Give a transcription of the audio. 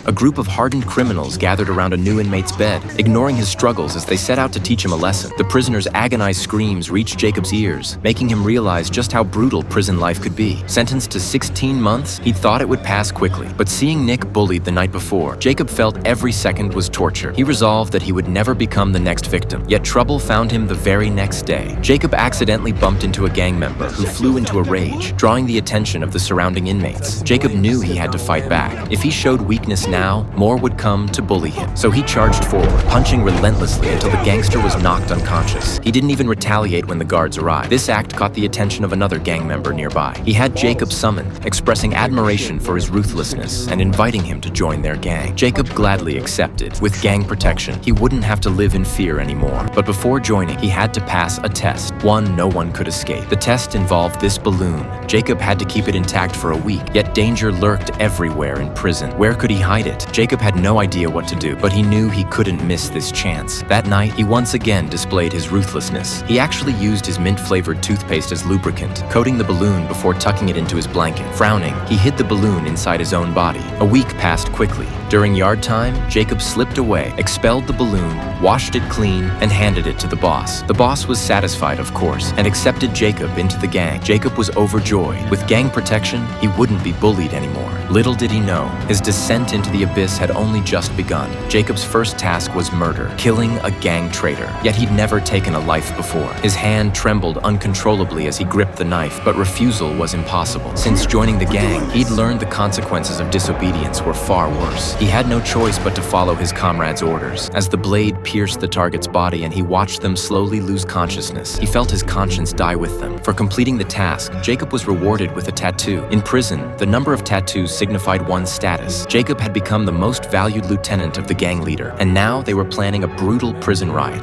A group of hardened criminals gathered around a new inmate's bed, ignoring his struggles as they set out to teach him a lesson. The prisoner's agonized screams reached Jacob's ears, making him realize just how brutal prison life could be. Sentenced to 16 months, he thought it would pass quickly. But seeing Nick bullied the night before, Jacob felt every second was torture. He resolved that he would never become the next victim. Yet trouble found him the very next day. Jacob accidentally bumped into a gang member who flew into a rage, drawing the attention of the surrounding inmates. Jacob knew he had to fight back. If he showed weakness now, more would come to bully him. So he charged forward, punching relentlessly until the gangster was knocked unconscious. He didn't even retaliate when the guards arrived. This act caught the attention of another gang member nearby. He had Jacob summoned, expressing admiration for his ruthlessness and inviting him to join their gang. Jacob gladly accepted. With gang protection, he wouldn't have to live in fear anymore. But before joining, he had to pass a test, one no one could escape. The test involved this balloon. Jacob had to keep it intact for a week, yet danger lurked everywhere in prison. Where could he hide it? Jacob had no idea what to do, but he knew he couldn't miss this chance. That night, he once again displayed his ruthlessness. He actually used his mint-flavored toothpaste as lubricant, coating the balloon before tucking it into his blanket. Frowning, he hid the balloon inside his own body. A week passed quickly. During yard time, Jacob slipped away, expelled the balloon, washed it clean, and handed it to the boss. The boss was satisfied, of course, and accepted Jacob into the gang. Jacob was overjoyed. With gang protection, he wouldn't be bullied anymore. Little did he know, his descent into the abyss had only just begun. Jacob's first task was murder, killing a gang traitor. Yet he'd never taken a life before. His hand trembled uncontrollably as he gripped the knife, but refusal was impossible. Since joining the gang, he'd learned the consequences of disobedience were far worse. He had no choice but to follow his comrades' orders. As the blade pierced the target's body and he watched them slowly lose consciousness, he felt his conscience die with them. For completing the task, Jacob was rewarded with a tattoo. In prison, the number of tattoos signified one's status. Jacob had become the most valued lieutenant of the gang leader, and now they were planning a brutal prison riot.